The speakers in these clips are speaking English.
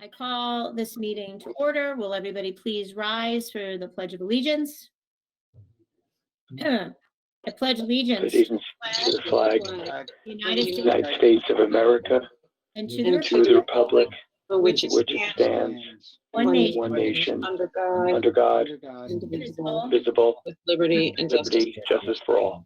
I call this meeting to order. Will everybody please rise for the Pledge of Allegiance? I pledge allegiance to the flag of to the the United States of America and and to the republic for which it which it stands, one one nation, under God, under God, indivisible, visible, with liberty and liberty, justice for all.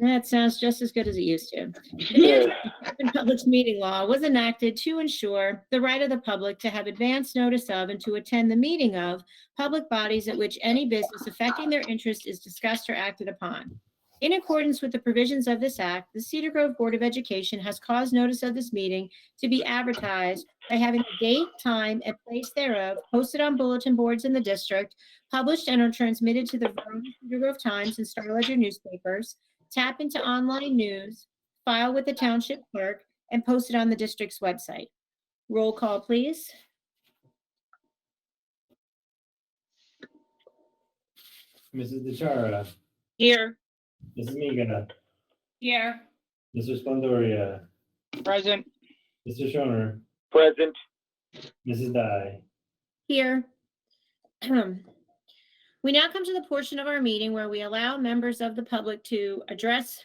That sounds just as good as it used to. The Open Public Meeting Law was enacted to ensure the right of the public to have advance notice of and to attend the meeting of public bodies at which any business affecting their interest is discussed or acted upon. In accordance with the provisions of this act, the Cedar Grove Board of Education has caused notice of this meeting to be advertised by having the date, time, and place thereof posted on bulletin boards in the district, published and or transmitted to the Cedar Grove Times and Star Ledger newspapers, tap into online news, file with the township clerk, and post it on the district's website. Roll call, please. Mrs. DeChara, here. Mrs. Miga, Here. Mr. Splendoria, Present. Mr. Schoner, Present. Mrs. Dye. Here. We now come to the portion of our meeting where we allow members of the public to address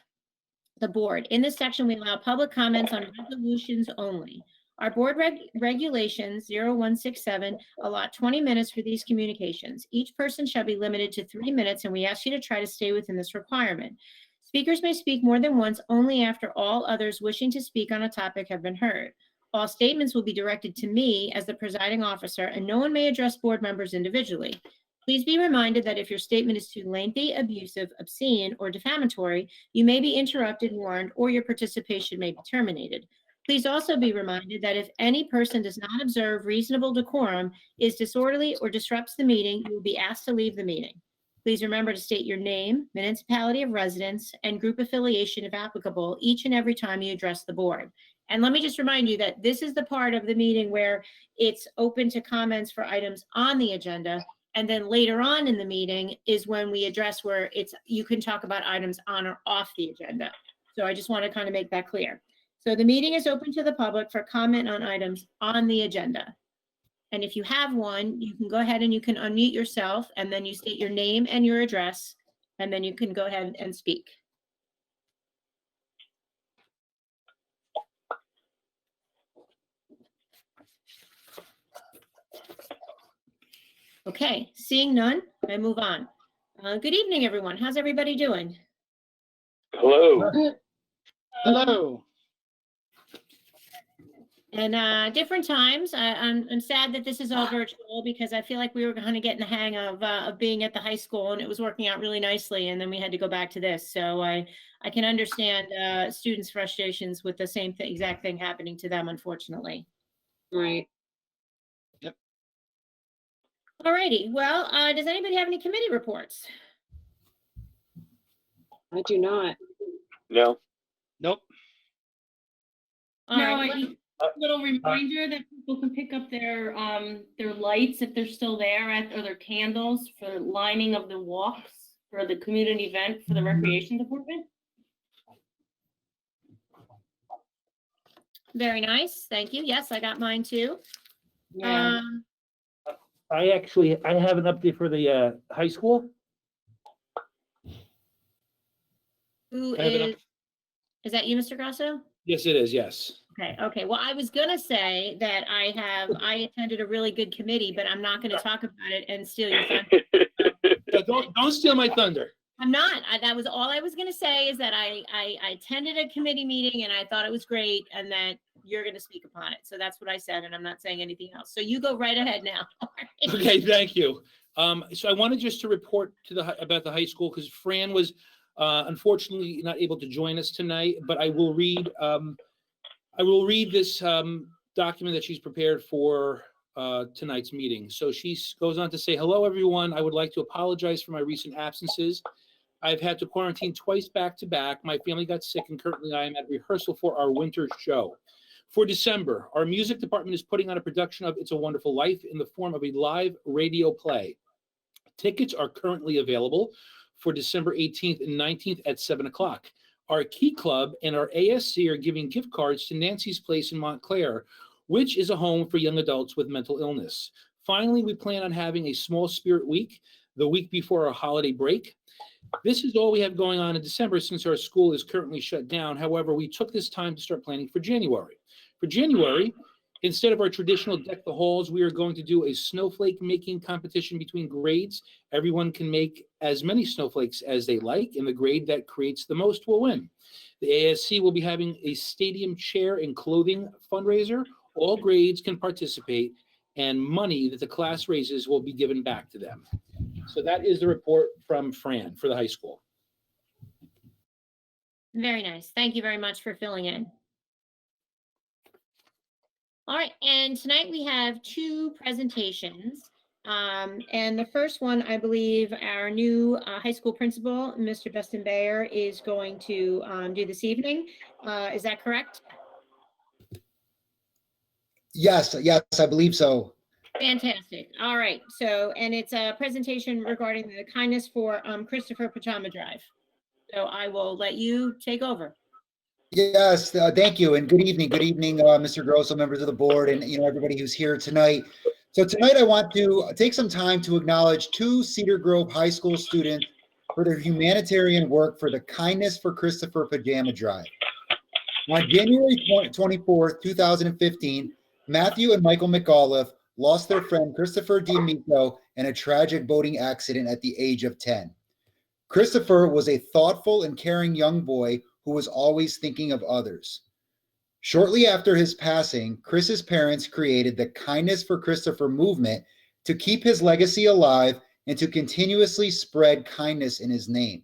the board. In this section, we allow public comments on resolutions only. Our board regulations 0167 allot 20 minutes for these communications. Each person shall be limited to 3 minutes, and we ask you to try to stay within this requirement. Speakers may speak more than once only after all others wishing to speak on a topic have been heard. All statements will be directed to me as the presiding officer, and no one may address board members individually. Please be reminded that if your statement is too lengthy, abusive, obscene, or defamatory, you may be interrupted, warned, or your participation may be terminated. Please also be reminded that if any person does not observe reasonable decorum, is disorderly, or disrupts the meeting, you will be asked to leave the meeting. Please remember to state your name, municipality of residence, and group affiliation if applicable each and every time you address the board. And let me just remind you that this is the part of the meeting where it's open to comments for items on the agenda. And then later on in the meeting is when we address where you can talk about items on or off the agenda. So I just want to kind of make that clear. So the meeting is open to the public for comment on items on the agenda. And if you have one, you can go ahead and you can unmute yourself, and then you state your name and your address, and then you can go ahead and speak. Okay, seeing none, I move on. Good evening, everyone. How's everybody doing? Hello. Hello. And different times. I'm sad that this is all virtual because I feel like we were kind of getting the hang of being at the high school, and it was working out really nicely, and then we had to go back to this. So I can understand students' frustrations with the same exact thing happening to them, unfortunately. Right. All righty. Well, does anybody have any committee reports? I do not. No. Nope. All No, right. little reminder that people can pick up their lights if they're still there or their candles for lining of the walks for the community event for the recreation department. Very nice. Thank you. Yes, I got mine too. Yeah. I have an update for the high school. Who I have it is that you, Mr. Grasso? Yes, it is. Yes. Okay. Well, I was gonna say that I attended a really good committee, but I'm not gonna talk about it and steal your thunder. Don't steal my thunder. I'm not. That was all I was gonna say, is that I attended a committee meeting and I thought it was great, and that you're gonna speak upon it. So that's what I said, and I'm not saying anything else. So you go right ahead now. Okay, thank you. So I wanted just to report about the high school, because Fran was unfortunately not able to join us tonight, but I will read this document that she's prepared for tonight's meeting. So she goes on to say, "Hello, everyone. I would like to apologize for my recent absences. I've had to quarantine twice back to back. My family got sick, and currently I am at rehearsal for our winter show. For December, our music department is putting on a production of It's a Wonderful Life in the form of a live radio play. Tickets are currently available for December 18th and 19th at 7 o'clock. Our Key Club and our ASC are giving gift cards to Nancy's Place in Montclair, which is a home for young adults with mental illness. Finally, we plan on having a small spirit week the week before our holiday break. This is all we have going on in December since our school is currently shut down. However, we took this time to start planning for January. For January, instead of our traditional deck the halls, we are going to do a snowflake making competition between grades. Everyone can make as many snowflakes as they like, and the grade that creates the most will win. The ASC will be having a stadium chair and clothing fundraiser. All grades can participate, and money that the class raises will be given back to them. So that is the report from Fran for the high school. Very nice. Thank you very much for filling in. All right, and tonight we have two presentations. And the first one, I believe our new high school principal, Mr. Dustin Bayer, is going to do this evening. Is that correct? Yes, I believe so. Fantastic. All right. So, and it's a presentation regarding the kindness for Christopher Pajama Drive. So I will let you take over. Yes, thank you, and good evening, Mr. Grosso, members of the board, and everybody who's here tonight. So tonight I want to take some time to acknowledge two Cedar Grove High School students for their humanitarian work for the Kindness for Christopher Pajama Drive. On January 24th, 2015, Matthew and Michael McAuliffe lost their friend Christopher D'Amico in a tragic boating accident at the age of 10. Christopher was a thoughtful and caring young boy who was always thinking of others. Shortly after his passing, Chris's parents created the Kindness for Christopher movement to keep his legacy alive and to continuously spread kindness in his name.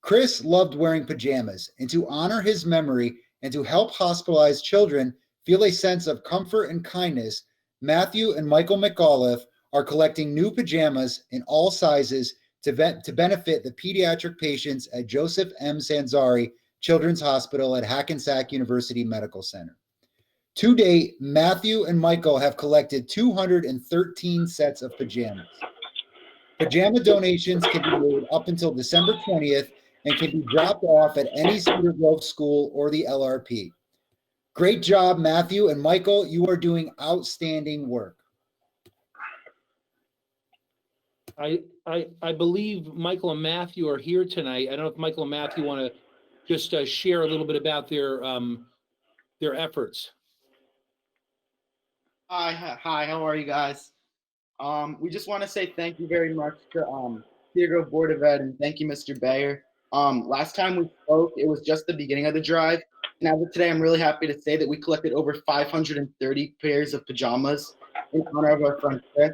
Chris loved wearing pajamas, and to honor his memory and to help hospitalized children feel a sense of comfort and kindness, Matthew and Michael McAuliffe are collecting new pajamas in all sizes to benefit the pediatric patients at Joseph M. Sanzari Children's Hospital at Hackensack University Medical Center. To date, Matthew and Michael have collected 213 sets of pajamas. Pajama donations can be made up until December 20th and can be dropped off at any Cedar Grove school or the LRP. Great job, Matthew and Michael. You are doing outstanding work. I believe Michael and Matthew are here tonight. I don't know if Michael and Matthew want to just share a little bit about their efforts. Hi, how are you guys? We just want to say thank you very much to Cedar Grove Board of Ed, and thank you, Mr. Bayer. Last time we spoke, it was just the beginning of the drive. And as of today, I'm really happy to say that we collected over 530 pairs of pajamas in honor of our friend Chris.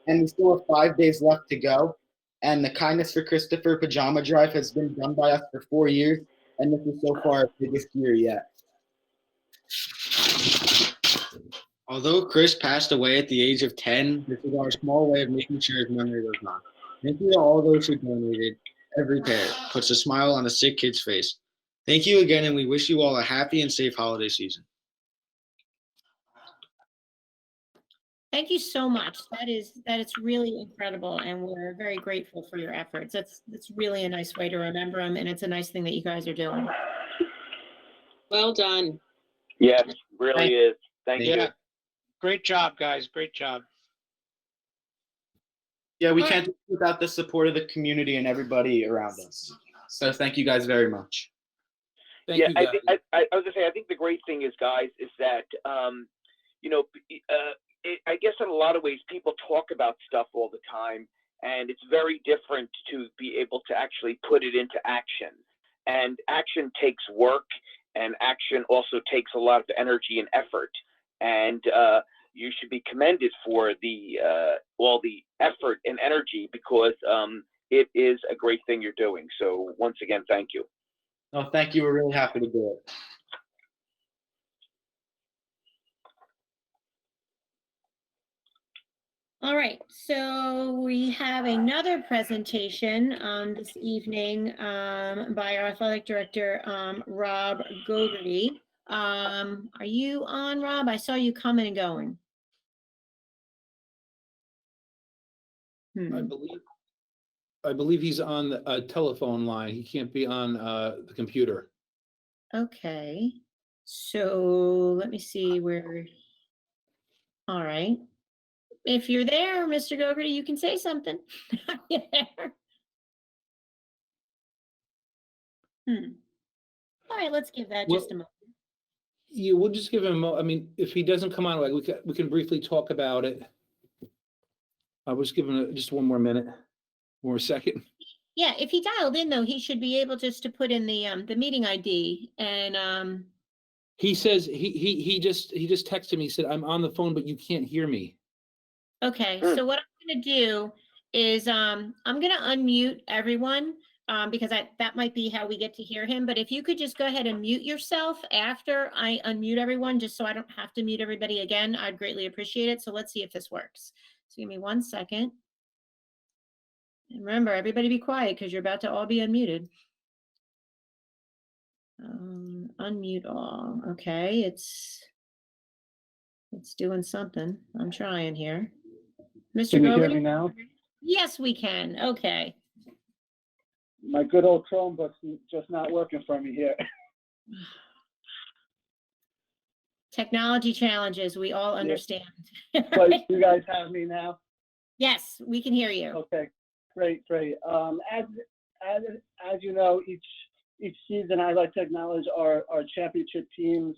And we still have 5 days left to go. And the Kindness for Christopher Pajama Drive has been done by us for 4 years. And this is so far our biggest year yet. Although Chris passed away at the age of 10, this is our small way of making sure his memory lives on. Thank you to all those who donated. Every pair puts a smile on a sick kid's face. Thank you again, and we wish you all a happy and safe holiday season. Thank you so much. That is really incredible, and we're very grateful for your efforts. That's really a nice way to remember them, and it's a nice thing that you guys are doing. Well done. Yes, really is. Thank you. Yeah. Great job, guys. Great job. Yeah, we can't do it without the support of the community and everybody around us. So thank you guys very much. Thank Yeah, you, guys. I was gonna say, I think the great thing is, guys, is that I guess in a lot of ways people talk about stuff all the time, and it's very different to be able to actually put it into action. And action takes work, and action also takes a lot of energy and effort. And you should be commended for all the effort and energy, because it is a great thing you're doing. So once again, thank you. No, thank you. We're really happy to do it. All right, so we have another presentation this evening by our athletic director, Rob Gogarty. Are you on, Rob? I saw you coming and going. I believe he's on a telephone line. He can't be on the computer. Okay, so let me see where All right. If you're there, Mr. Gogarty, you can say something. Are you there? All right, let's give that just a moment. Yeah, we'll just give him, I mean, if he doesn't come on, like, we can briefly talk about it. I was giving just one more minute, or a second. Yeah, if he dialed in though, he should be able just to put in the meeting ID and He says, he just texted me, he said, I'm on the phone, but you can't hear me. okay, so what I'm gonna do is I'm gonna unmute everyone because that might be how we get to hear him. But if you could just go ahead and mute yourself after I unmute everyone, just so I don't have to mute everybody again, I'd greatly appreciate it. So let's see if this works. So give me 1 second. And remember, everybody be quiet because you're about to all be unmuted. Unmute all. Okay, it's doing something. I'm trying here. Mr. Can you hear Gogarty? me now? Yes, we can. Okay. My good old Chromebook's just not working for me here. Technology challenges, we all understand. But you guys have me now? Yes, we can hear you. Okay, great. As you know, each season I like to acknowledge our championship teams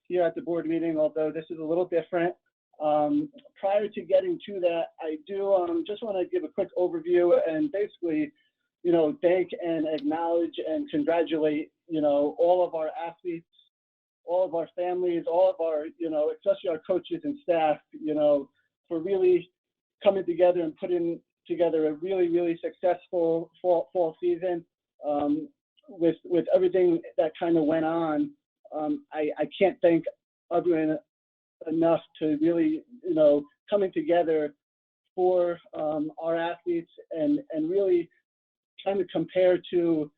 here at the board meeting, although this is a little different. Prior to getting to that, I do just want to give a quick overview and basically, thank and acknowledge and congratulate, all of our athletes, all of our families, all of our, especially our coaches and staff, for really coming together and putting together a really, really successful fall season. With everything that kind of went on, I can't thank everyone enough to really, coming together for our athletes and really trying to compare to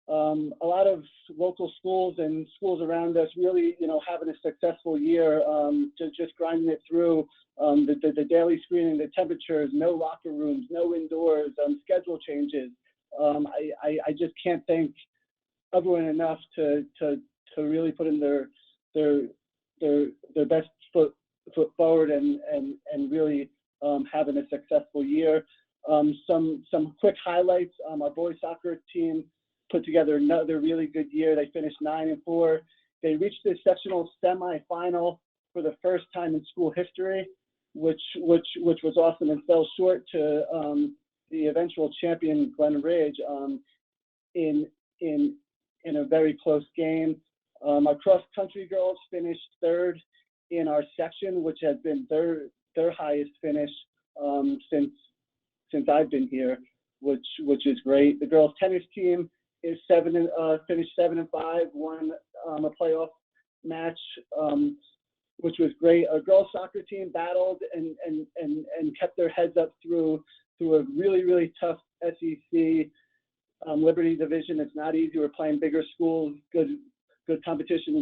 a lot of local schools and schools around us really, having a successful year, just grinding it through the daily screening, the temperatures, no locker rooms, no indoors, schedule changes. I just can't thank everyone enough to really put in their best foot forward and really having a successful year. Some quick highlights. Our boys soccer team put together another really good year. They finished 9-4. They reached the sectional semifinal for the first time in school history, which was awesome, and fell short to the eventual champion Glen Ridge in a very close game. Our cross country girls finished third in our section, which has been their highest finish since I've been here, which is great. The girls tennis team is finished 7-5, won a playoff match, which was great. Our girls soccer team battled and kept their heads up through a really, really tough SEC Liberty division. It's not easy. We're playing bigger schools, good competition.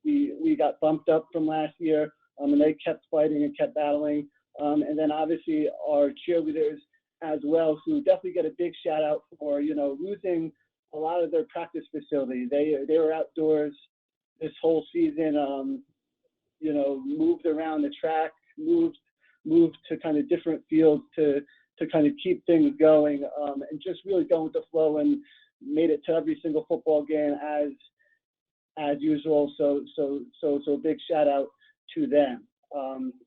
We got bumped up from last year, and they kept fighting and kept battling. And then obviously our cheerleaders as well, who definitely get a big shout out for, losing a lot of their practice facility. They were outdoors this whole season, moved around the track, moved to kind of different fields to kind of keep things going, and just really going with the flow, and made it to every single football game as usual. So big shout out to them.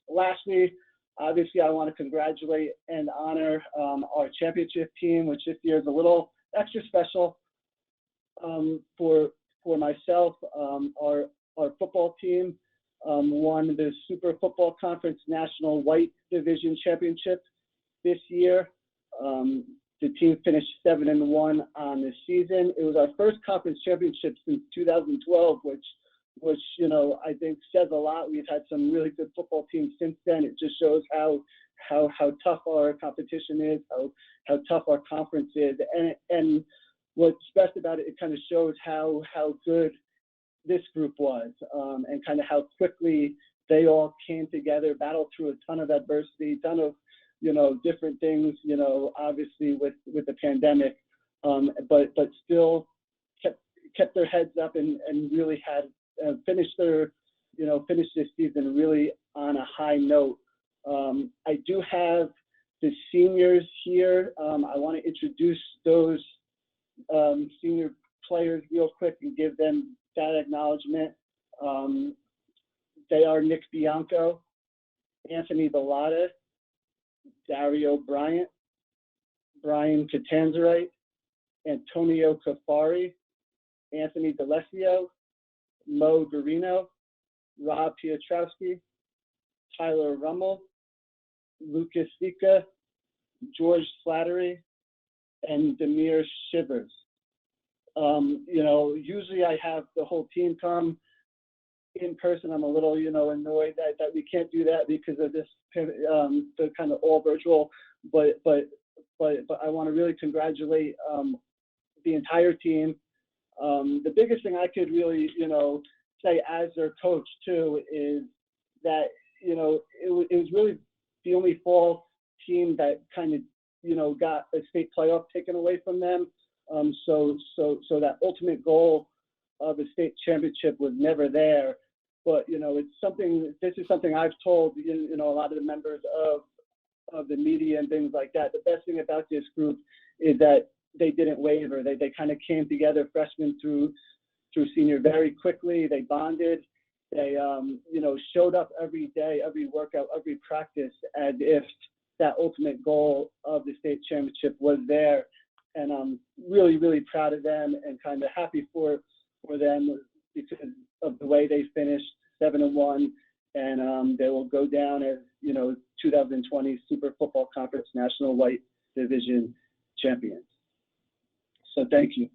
Lastly, obviously I want to congratulate and honor our championship team, which this year is a little extra special for myself. Our football team won the Super Football Conference National White Division Championship this year. The team finished 7-1 on the season. It was our first conference championship since 2012, which I think says a lot. We've had some really good football teams since then. It just shows how tough our competition is, how tough our conference is, and what's best about it, it kind of shows how good this group was, and kind of how quickly they all came together, battled through a ton of adversity, ton of different things, obviously with the pandemic, but still kept their heads up and really had finished this season really on a high note. I do have the seniors here. I want to introduce those senior players real quick and give them that acknowledgement. They are Nick Bianco, Anthony Bellotta, Dario Bryant, Brian Catanzarite, Antonio Cafari, Anthony D'Alessio, Mo Garino, Rob Piotrowski, Tyler Rummel, Lucas Vika, George Slattery, and Demir Shivers. Usually I have the whole team come in person. I'm a little, annoyed that we can't do that because of this, the kind of all virtual, but I want to really congratulate the entire team. The biggest thing I could really, say as their coach too is that, it was really the only fall team that kind of, got a state playoff taken away from them. So that ultimate goal of the state championship was never there. But, this is something I've told, a lot of the members of the media and things like that. The best thing about this group is that they didn't waver. They kind of came together, freshman through senior, very quickly. They bonded. They, showed up every day, every workout, every practice, as if that ultimate goal of the state championship was there. And I'm really, really proud of them and kind of happy for them because of the way they finished 7-1, and they will go down as 2020 Super Football Conference National White Division champions. So thank you.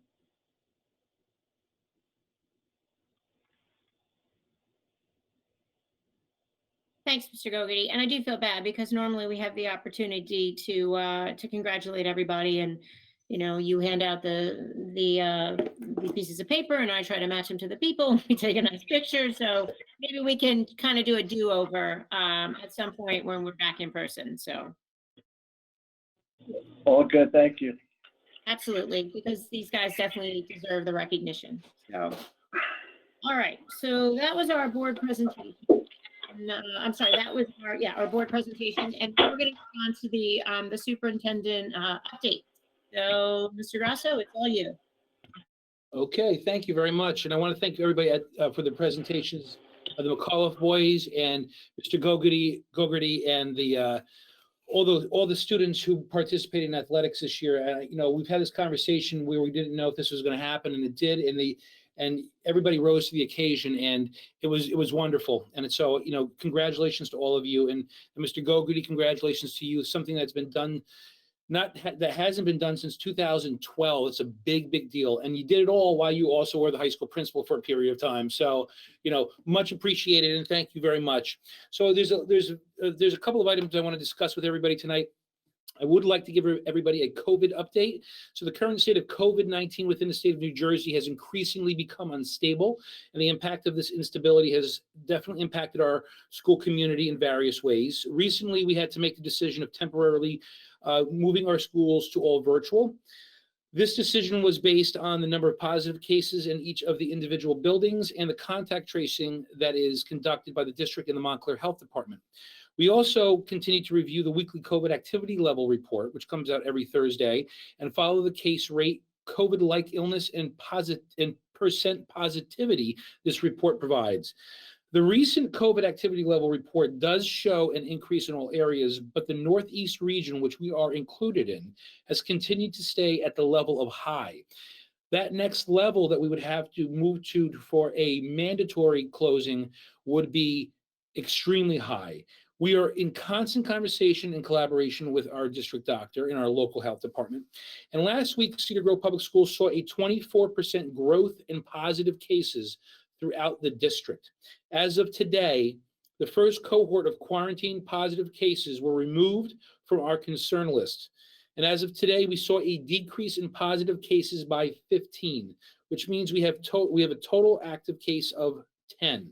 Thanks, Mr. Gogarty. And I do feel bad because normally we have the opportunity to congratulate everybody, and you hand out the pieces of paper, and I try to match them to the people, and we take a nice picture. So maybe we can kind of do a do-over at some point when we're back in person. So All good. Thank you. absolutely, because these guys definitely deserve the recognition. So, all right. So that was our board presentation. I'm sorry, that was our board presentation, and we're going to go on to the superintendent update. So, Mr. Grasso, it's all you. Okay, thank you very much. And I want to thank everybody for the presentations of the McAuliffe boys and Mr. Gogarty and the all the students who participated in athletics this year. We've had this conversation where we didn't know if this was going to happen, and it did. And everybody rose to the occasion, and it was wonderful. And so, congratulations to all of you. And Mr. Gogarty, congratulations to you. Something that's been done, that hasn't been done since 2012. It's a big deal. And you did it all while you also were the high school principal for a period of time. So, much appreciated, and thank you very much. So there's a couple of items I want to discuss with everybody tonight. I would like to give everybody a COVID update. So the current state of COVID-19 within the state of New Jersey has increasingly become unstable, and the impact of this instability has definitely impacted our school community in various ways. Recently, we had to make the decision of temporarily moving our schools to all virtual. This decision was based on the number of positive cases in each of the individual buildings and the contact tracing that is conducted by the district and the Montclair Health Department. We also continue to review the weekly COVID activity level report, which comes out every Thursday, and follow the case rate, COVID-like illness, and percent positivity this report provides. The recent COVID activity level report does show an increase in all areas, but the Northeast region, which we are included in, has continued to stay at the level of high. That next level that we would have to move to for a mandatory closing would be extremely high. We are in constant conversation and collaboration with our district doctor and our local health department. And last week, Cedar Grove Public Schools saw a 24% growth in positive cases throughout the district. As of today, the first cohort of quarantine positive cases were removed from our concern list. And as of today, we saw a decrease in positive cases by 15, which means we have a total active case of 10.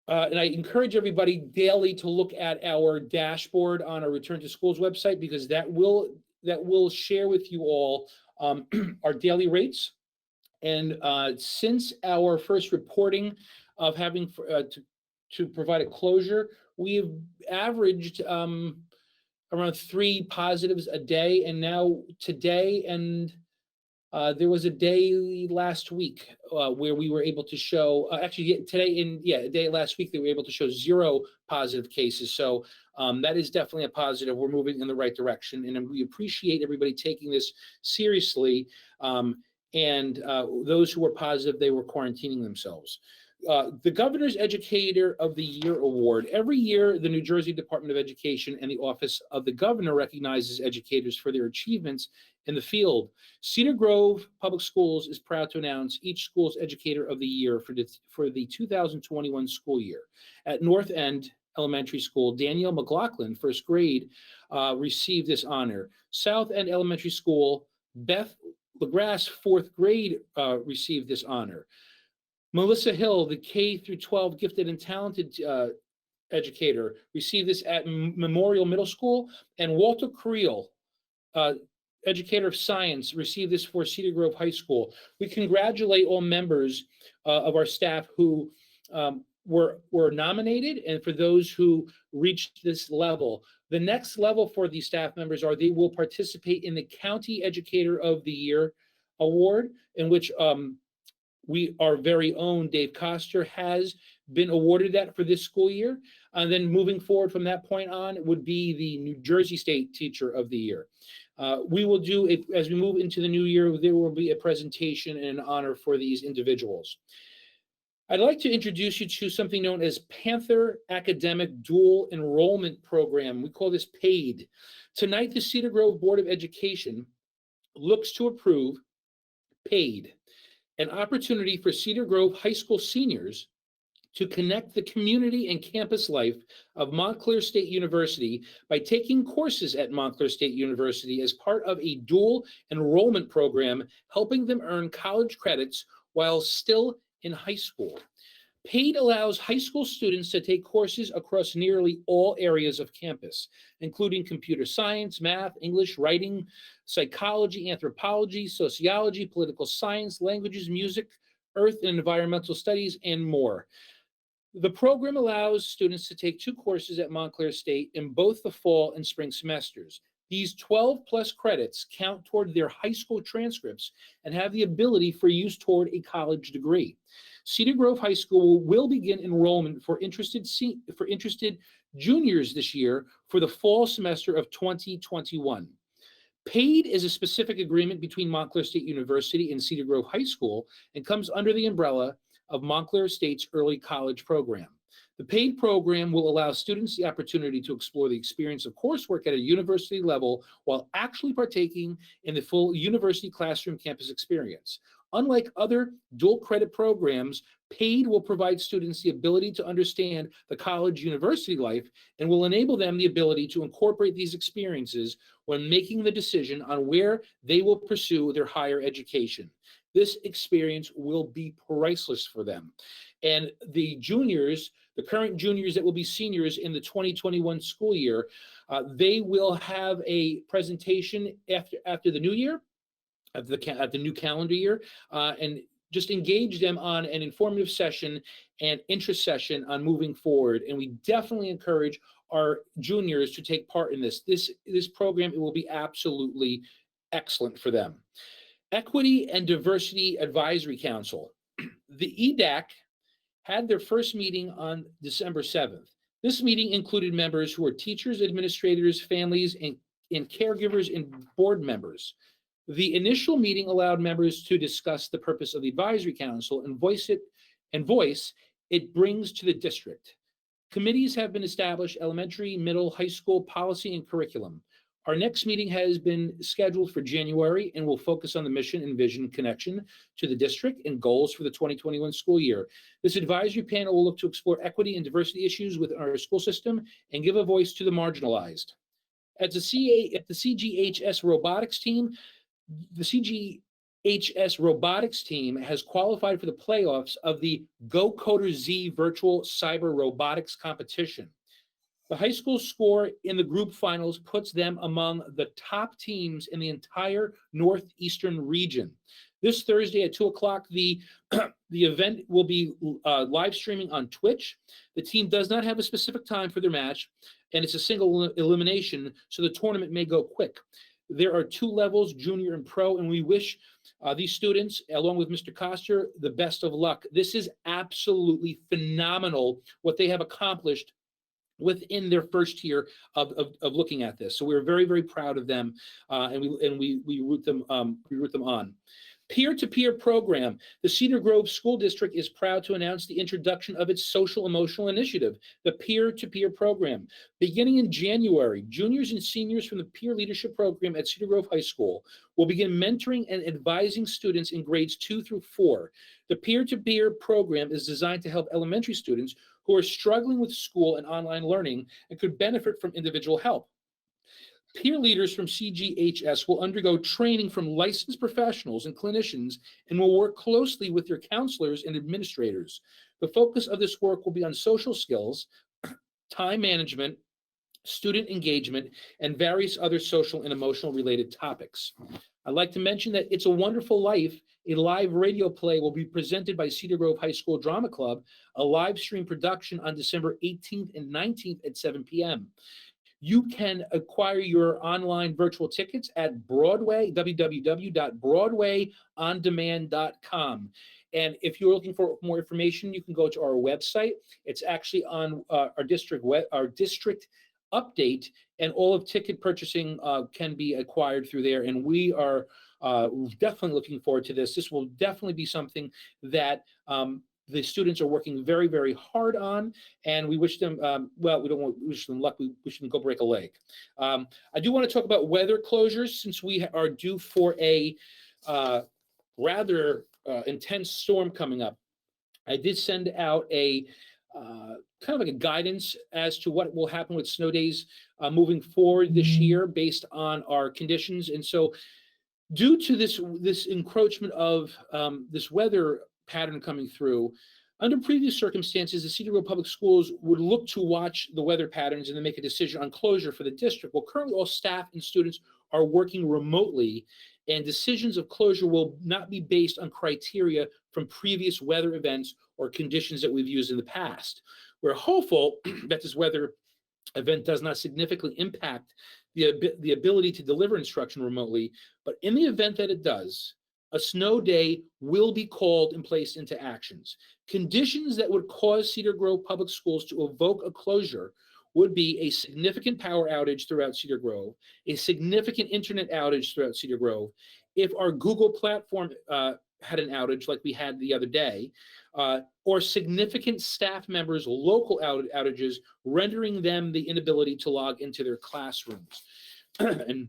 And I encourage everybody daily to look at our dashboard on our Return to Schools website, because that will share with you all our daily rates. And since our first reporting of having to provide a closure. We've averaged around 3 positives a day, and now today and there was a day last week where we were able to show, a day last week, they were able to show 0 positive cases. So that is definitely a positive. We're moving in the right direction, and we appreciate everybody taking this seriously. And those who were positive, they were quarantining themselves. The Governor's Educator of the Year Award. Every year, the New Jersey Department of Education and the Office of the Governor recognizes educators for their achievements in the field. Cedar Grove Public Schools is proud to announce each school's Educator of the Year for the 2021 school year. At North End Elementary School, Danielle McLaughlin, first grade, received this honor. South End Elementary School, Beth LaGrasse, fourth grade, received this honor. Melissa Hill, the K through 12 gifted and talented educator, received this at Memorial Middle School. And Walter Creel, educator of science, received this for Cedar Grove High School. We congratulate all members of our staff who were nominated, and for those who reached this level. The next level for these staff members are they will participate in the County Educator of the Year Award, in which our very own Dave Coster has been awarded that for this school year. And then moving forward from that point on, it would be the New Jersey State Teacher of the Year. We will do, as we move into the new year, there will be a presentation and an honor for these individuals. I'd like to introduce you to something known as Panther Academic Dual Enrollment Program. We call this PAID. Tonight, the Cedar Grove Board of Education looks to approve PAID, an opportunity for Cedar Grove High School seniors to connect the community and campus life of Montclair State University by taking courses at Montclair State University as part of a dual enrollment program, helping them earn college credits while still in high school. PAID allows high school students to take courses across nearly all areas of campus, including computer science, math, English, writing, psychology, anthropology, sociology, political science, languages, music, earth and environmental studies, and more. The program allows students to take 2 courses at Montclair State in both the fall and spring semesters. These 12-plus credits count toward their high school transcripts and have the ability for use toward a college degree. Cedar Grove High School will begin enrollment for interested juniors this year for the fall semester of 2021. PAID is a specific agreement between Montclair State University and Cedar Grove High School and comes under the umbrella of Montclair State's early college program. The PAID program will allow students the opportunity to explore the experience of coursework at a university level while actually partaking in the full university classroom campus experience. Unlike other dual credit programs, PAID will provide students the ability to understand the college university life and will enable them the ability to incorporate these experiences when making the decision on where they will pursue their higher education. This experience will be priceless for them. And the juniors, the current juniors that will be seniors in the 2021 school year, they will have a presentation after the new year, at the new calendar year, and just engage them on an informative session and interest session on moving forward. And we definitely encourage our juniors to take part in this. This program, it will be absolutely excellent for them. Equity and Diversity Advisory Council. The EDAC had their first meeting on December 7th. This meeting included members who are teachers, administrators, families, and caregivers and board members. The initial meeting allowed members to discuss the purpose of the advisory council and voice it brings to the district. Committees have been established: elementary, middle, high school, policy, and curriculum. Our next meeting has been scheduled for January and will focus on the mission and vision connection to the district and goals for the 2021 school year. This advisory panel will look to explore equity and diversity issues within our school system and give a voice to the marginalized. At the CGHS robotics team, the CGHS robotics team has qualified for the playoffs of the Go Coder Z virtual cyber robotics competition. The high school score in the group finals puts them among the top teams in the entire Northeastern region. This Thursday at 2 o'clock, the event will be live streaming on Twitch. The team does not have a specific time for their match, and it's a single elimination, so the tournament may go quick. There are 2 levels, junior and pro, and we wish these students, along with Mr. Coster, the best of luck. This is absolutely phenomenal what they have accomplished within their first year of looking at this. So we're very, very proud of them, and we root them on. Peer-to-peer program. The Cedar Grove School District is proud to announce the introduction of its social emotional initiative, the peer-to-peer program. Beginning in January, juniors and seniors from the peer leadership program at Cedar Grove High School will begin mentoring and advising students in grades 2 through 4. The peer-to-peer program is designed to help elementary students who are struggling with school and online learning and could benefit from individual help. Peer leaders from CGHS will undergo training from licensed professionals and clinicians and will work closely with their counselors and administrators. The focus of this work will be on social skills, time management, student engagement, and various other social and emotional related topics. I'd like to mention that It's a Wonderful Life, a live radio play, will be presented by Cedar Grove High School Drama Club, a live stream production on December 18th and 19th at 7 p.m. You can acquire your online virtual tickets at Broadway, www.broadwayondemand.com. And if you're looking for more information, you can go to our website. It's actually on our district update, and all of ticket purchasing can be acquired through there. And we are definitely looking forward to this. This will definitely be something that the students are working very, very hard on, and we wish them, well, we don't wish them luck, we wish them to go break a leg. I do want to talk about weather closures since we are due for a rather intense storm coming up. I did send out a kind of like a guidance as to what will happen with snow days moving forward this year based on our conditions. And so due to this encroachment of this weather pattern coming through, under previous circumstances, the Cedar Grove Public Schools would look to watch the weather patterns and then make a decision on closure for the district. Well, currently all staff and students are working remotely, and decisions of closure will not be based on criteria from previous weather events or conditions that we've used in the past. We're hopeful that this weather event does not significantly impact the ability to deliver instruction remotely, but in the event that it does, a snow day will be called and placed into actions. Conditions that would cause Cedar Grove Public Schools to evoke a closure would be a significant power outage throughout Cedar Grove, a significant internet outage throughout Cedar Grove. If our Google platform had an outage like we had the other day, or significant staff members' local outages, rendering them the inability to log into their classrooms. And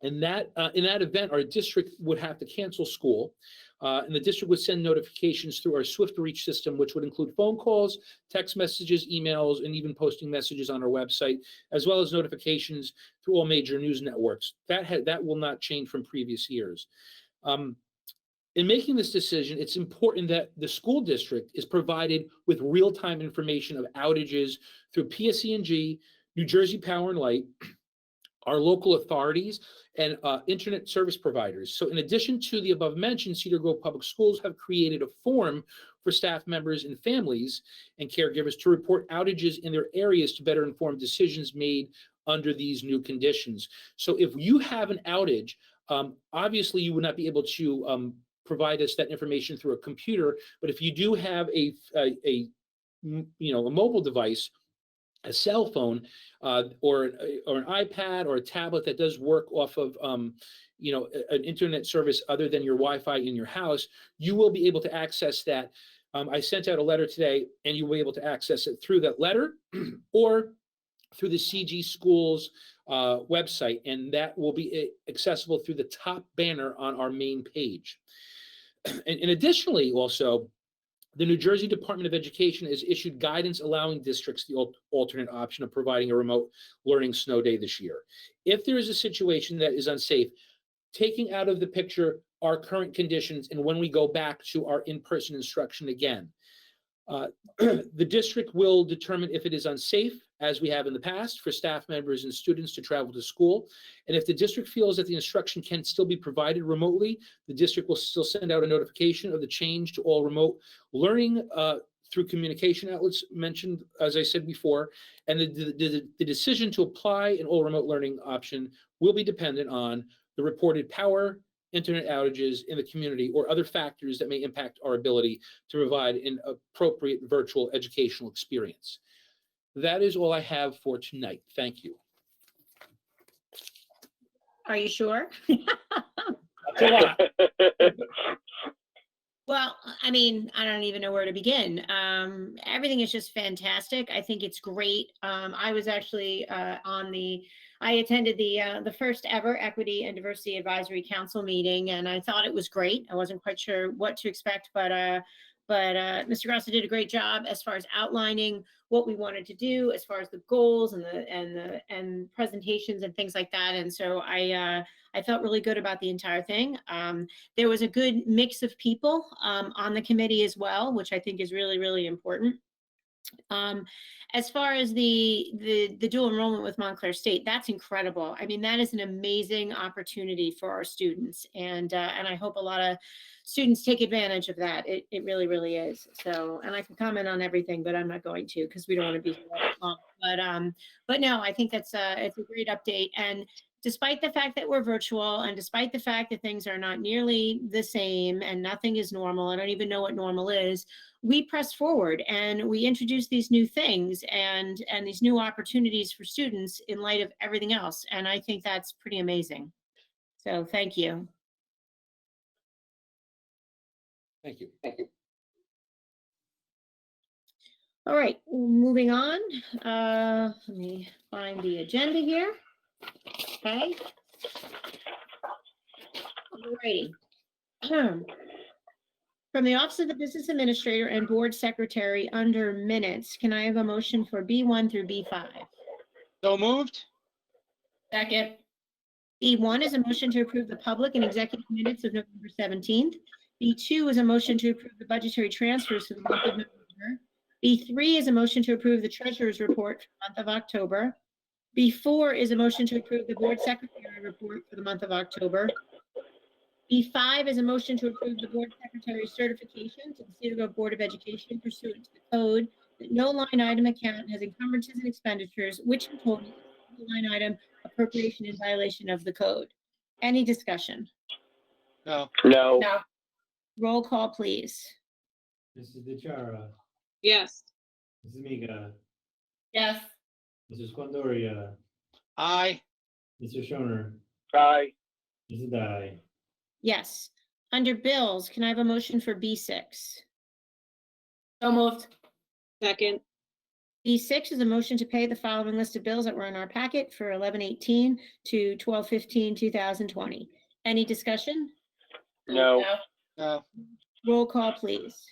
in that event, our district would have to cancel school, and the district would send notifications through our Swift Reach system, which would include phone calls, text messages, emails, and even posting messages on our website, as well as notifications through all major news networks. That will not change from previous years. In making this decision, it's important that the school district is provided with real-time information of outages through PSE&G, New Jersey Power and Light, our local authorities, and internet service providers. So in addition to the above mentioned, Cedar Grove Public Schools have created a form for staff members and families and caregivers to report outages in their areas to better inform decisions made under these new conditions. So if you have an outage, obviously you would not be able to provide us that information through a computer, but if you do have a mobile device, a cell phone, or an iPad or a tablet that does work off of an internet service other than your Wi-Fi in your house, you will be able to access that. I sent out a letter today, and you'll be able to access it through that letter or through the CG Schools website, and that will be accessible through the top banner on our main page. And additionally, also, the New Jersey Department of Education has issued guidance allowing districts the alternate option of providing a remote learning snow day this year. If there is a situation that is unsafe, taking out of the picture our current conditions and when we go back to our in-person instruction again. The district will determine if it is unsafe, as we have in the past, for staff members and students to travel to school. And if the district feels that the instruction can still be provided remotely, the district will still send out a notification of the change to all remote learning through communication outlets mentioned, as I said before. And the decision to apply an all remote learning option will be dependent on the reported power, internet outages in the community, or other factors that may impact our ability to provide an appropriate virtual educational experience. That is all I have for tonight. Thank you. Are you sure? That's a lot. Well, I mean, I don't even know where to begin. Everything is just fantastic. I think it's great. I was actually I attended the first ever Equity and Diversity Advisory Council meeting, and I thought it was great. I wasn't quite sure what to expect, but Mr. Grosso did a great job as far as outlining what we wanted to do, as far as the goals and presentations and things like that. And so I felt really good about the entire thing. There was a good mix of people on the committee as well, which I think is really, really important. As far as the dual enrollment with Montclair State, that's incredible. I mean, that is an amazing opportunity for our students, and I hope a lot of students take advantage of that. It really, really is. So, and I can comment on everything, but I'm not going to because we don't want to be here all long. But no, I think it's a great update. And despite the fact that we're virtual, and despite the fact that things are not nearly the same and nothing is normal, I don't even know what normal is, we press forward and we introduce these new things and these new opportunities for students in light of everything else. And I think that's pretty amazing. So thank you. Thank you. All right, moving on. Let me find the agenda here. Okay. All righty. From the Office of the Business Administrator and Board Secretary under minutes, can I have a motion for B1 through B5? So moved? Second. B1 is a motion to approve the public and executive minutes of November 17th. B2 is a motion to approve the budgetary transfers for the month of November. B3 is a motion to approve the treasurer's report for the month of October. B4 is a motion to approve the board secretary report for the month of October. B5 is a motion to approve the board secretary's certification to the Cedar Grove Board of Education pursuant to the code that no line item account has encumbrances and expenditures, which in total is a line item appropriation in violation of the code. Any discussion? No. No. No. Roll call, please. Mrs. DeChara, Yes. Mrs. Miga, Yes. Mr. Squandoria, Aye. Mr. Shoner, Aye. Mrs. Dye. Yes. Under bills, can I have a motion for B6? So moved. Second. B6 is a motion to pay the following list of bills that were in our packet for 11/18 to 12/15/2020. Any discussion? No. No. Roll call, please.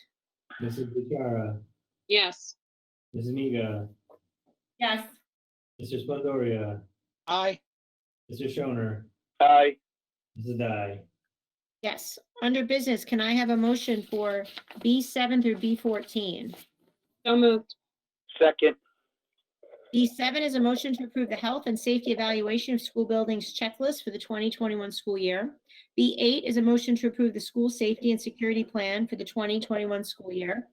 Mrs. DeChara, Yes. Mrs. Miga, Yes. Mr. Squandoria, Aye. Mr. Shoner, Aye. Mrs. Dye. Yes. Under business, can I have a motion for B7 through B14? So moved. Second. B7 is a motion to approve the health and safety evaluation of school buildings checklist for the 2021 school year. B8 is a motion to approve the school safety and security plan for the 2021 school year.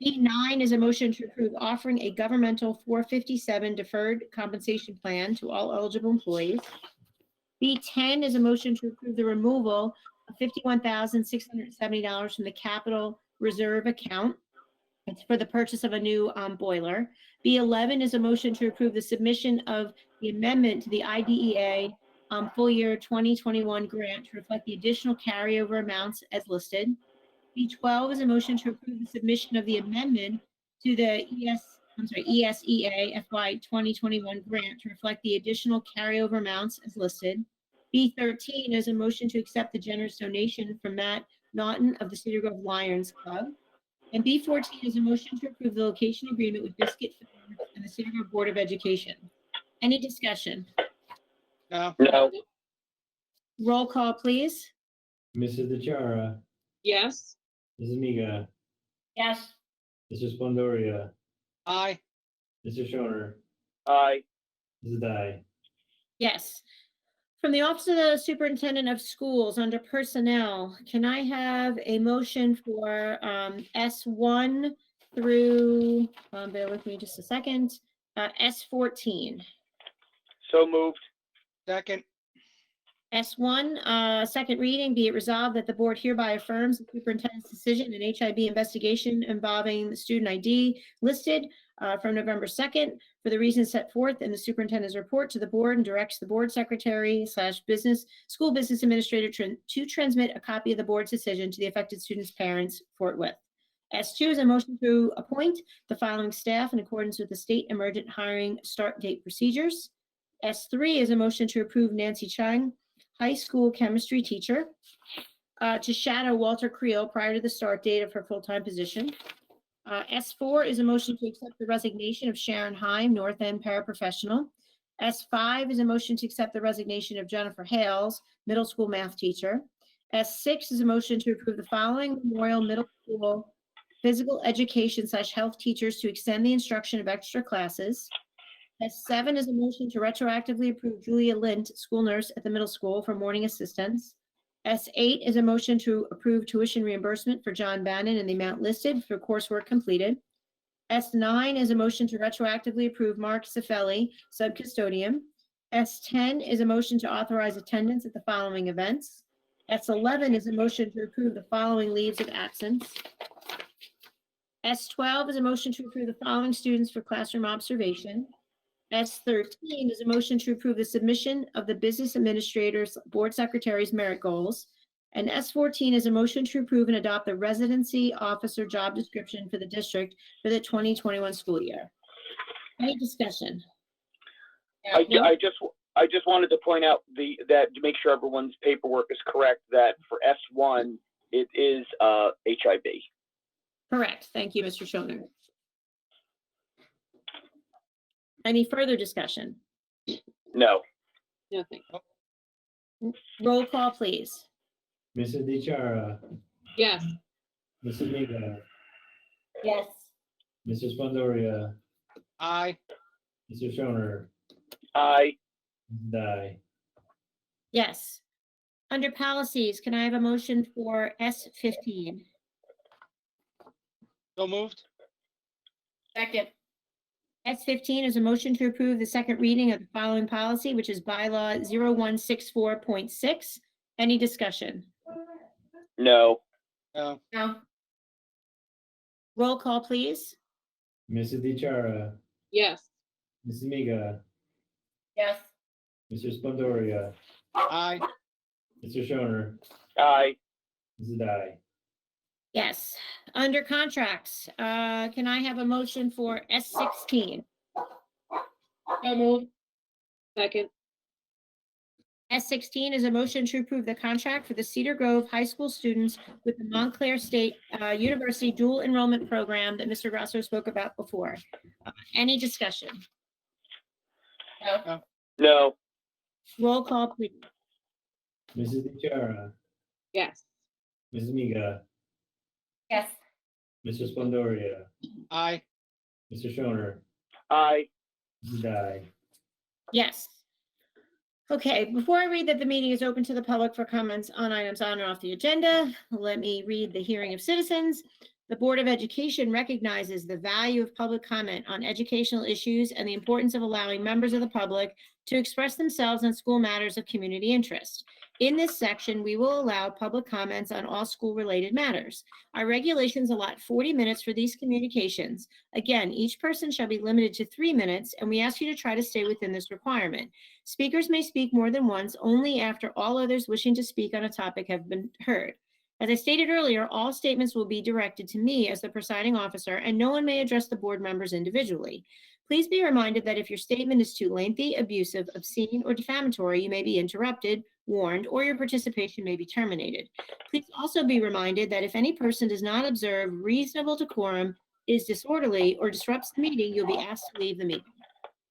B9 is a motion to approve offering a governmental 457 deferred compensation plan to all eligible employees. B10 is a motion to approve the removal of $51,670 from the capital reserve account. It's for the purchase of a new boiler. B11 is a motion to approve the submission of the amendment to the IDEA full year 2021 grant to reflect the additional carryover amounts as listed. B12 is a motion to approve the submission of the amendment to the ESEA FY 2021 grant to reflect the additional carryover amounts as listed. B13 is a motion to accept the generous donation from Matt Naughton of the Cedar Grove Lions Club. And B14 is a motion to approve the location agreement with Biscuit Farms and the Cedar Grove Board of Education. Any discussion? No. No. Roll call, please. Mrs. DeChara, Yes. Mrs. Miga, Yes. Mr. Splendoria, Aye. Mr. Shoner, Aye. Mrs. Dai. Yes. From the Office of the Superintendent of Schools, under Personnel, can I have a motion for S1 through, bear with me just a second, S14? So moved. Second. S1, second reading, be it resolved that the board hereby affirms the superintendent's decision in HIB investigation involving the student ID listed from November 2nd for the reasons set forth in the superintendent's report to the board, and directs the board secretary / school business administrator to transmit a copy of the board's decision to the affected students' parents forthwith. S2 is a motion to appoint the following staff in accordance with the state emergent hiring start date procedures. S3 is a motion to approve Nancy Chung, high school chemistry teacher, to shadow Walter Creel prior to the start date of her full-time position. S4 is a motion to accept the resignation of Sharon Heim, North End paraprofessional. S5 is a motion to accept the resignation of Jennifer Hales, middle school math teacher. S6 is a motion to approve the following Memorial Middle School physical education / health teachers to extend the instruction of extra classes. S7 is a motion to retroactively approve Julia Lint, school nurse at the middle school, for morning assistance. S8 is a motion to approve tuition reimbursement for John Bannon in the amount listed for coursework completed. S9 is a motion to retroactively approve Mark Cifelli, sub-custodian. S10 is a motion to authorize attendance at the following events. S11 is a motion to approve the following leaves of absence. S12 is a motion to approve the following students for classroom observation. S13 is a motion to approve the submission of the business administrator's board secretary's merit goals. And S14 is a motion to approve and adopt the residency officer job description for the district for the 2021 school year. Any discussion? I just wanted to point out that to make sure everyone's paperwork is correct, that for S1, it is HIB. Correct. Thank you, Mr. Shoner. Any further discussion? No. Nothing. Roll call, please. Mrs. DeChara, Yes. Mrs. Miga, Yes. Mr. Splendoria, Aye. Mr. Shoner, Aye. Mrs. Dai. Yes. Under policies, can I have a motion for S15? So moved. Second. S15 is a motion to approve the second reading of the following policy, which is bylaw 0164.6. Any discussion? No. No. No. Roll call, please. Mrs. DeChara, Yes. Mrs. Miga, Yes. Mr. Splendoria, Aye. Mr. Shoner, Aye. Mrs. Dai. Yes. Under contracts, can I have a motion for S16? So moved. Second. S16 is a motion to approve the contract for the Cedar Grove High School students with the Montclair State University dual enrollment program that Mr. Grosso spoke about before. Any discussion? No. No. Roll call, please. Mrs. DeChara, Yes. Mrs. Miga, Yes. Mr. Splendoria, Aye. Mr. Shoner, Aye. Mrs. Dai. Yes. Okay, before I read that the meeting is open to the public for comments on items on or off the agenda, let me read the hearing of citizens. The Board of Education recognizes the value of public comment on educational issues and the importance of allowing members of the public to express themselves on school matters of community interest. In this section, we will allow public comments on all school-related matters. Our regulations allot 40 minutes for these communications. Again, each person shall be limited to 3 minutes, and we ask you to try to stay within this requirement. Speakers may speak more than once, only after all others wishing to speak on a topic have been heard. As I stated earlier, all statements will be directed to me as the presiding officer, and no one may address the board members individually. Please be reminded that if your statement is too lengthy, abusive, obscene, or defamatory, you may be interrupted, warned, or your participation may be terminated. Please also be reminded that if any person does not observe reasonable decorum, is disorderly, or disrupts the meeting, you'll be asked to leave the meeting.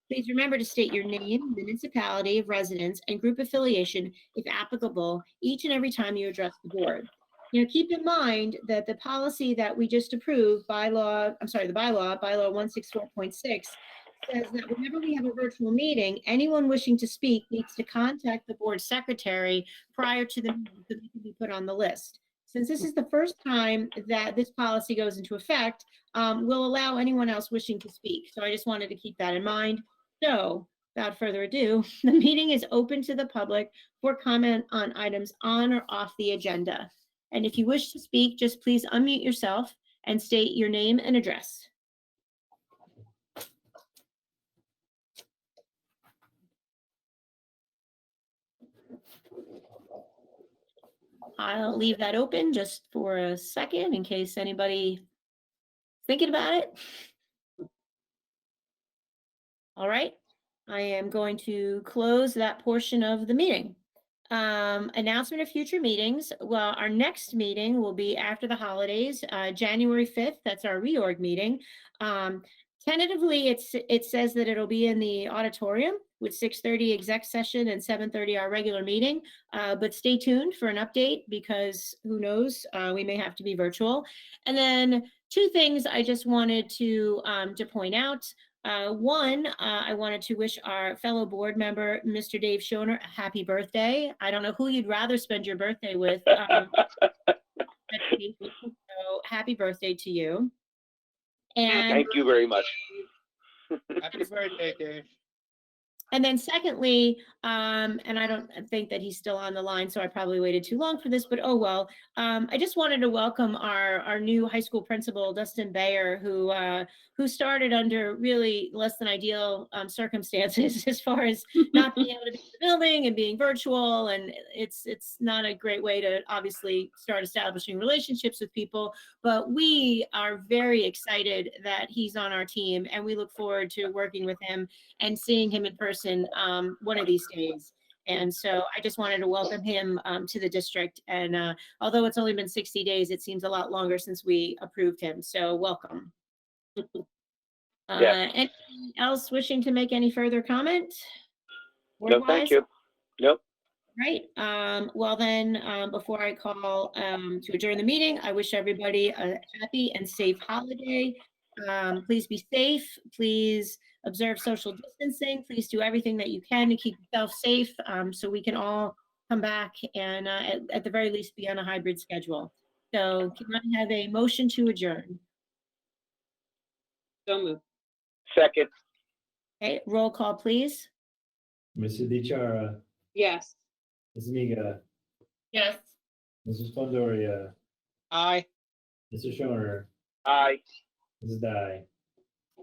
Please remember to state your name, municipality of residence, and group affiliation, if applicable, each and every time you address the board. keep in mind that the policy that we just approved, the bylaw 164.6, says that whenever we have a virtual meeting, anyone wishing to speak needs to contact the board secretary prior to the meeting so they can be put on the list. Since this is the first time that this policy goes into effect, we'll allow anyone else wishing to speak. So I just wanted to keep that in mind. So without further ado, the meeting is open to the public for comment on items on or off the agenda. And if you wish to speak, just please unmute yourself and state your name and address. I'll leave that open just for a second in case anybody thinking about it. All right, I am going to close that portion of the meeting. Announcement of future meetings. Well, our next meeting will be after the holidays, January 5th. That's our reorg meeting. Tentatively, it says that it'll be in the auditorium with 6:30 exec session and 7:30 our regular meeting. But stay tuned for an update because who knows, we may have to be virtual. And then two things I just wanted to point out. One, I wanted to wish our fellow board member, Mr. Dave Schoner, a happy birthday. I don't know who you'd rather spend your birthday with. So happy birthday to you. And Thank you very much. Happy birthday, Dave. And then secondly, and I don't think that he's still on the line, so I probably waited too long for this, but oh well. I just wanted to welcome our new high school principal, Dustin Bayer, who started under really less than ideal circumstances as far as not being able to be in the building and being virtual. And it's not a great way to obviously start establishing relationships with people, but we are very excited that he's on our team and we look forward to working with him and seeing him in person one of these days. And so I just wanted to welcome him to the district. And although it's only been 60 days, it seems a lot longer since we approved him. So welcome. Anyone else wishing to make any further comment? No, thank you. Nope. Right. Well then, before I call to adjourn the meeting, I wish everybody a happy and safe holiday. Please be safe. Please observe social distancing. Please do everything that you can to keep yourself safe so we can all come back and at the very least be on a hybrid schedule. So can I have a motion to adjourn? So moved. Second. Okay, roll call, please. Mr. DiChara, Yes. Ms. Miga, Yes. Mrs. Splendoria, Aye. Mr. Shoner, Aye. Mrs. Dye.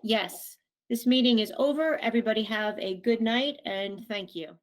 Yes, this meeting is over. Everybody have a good night and thank you.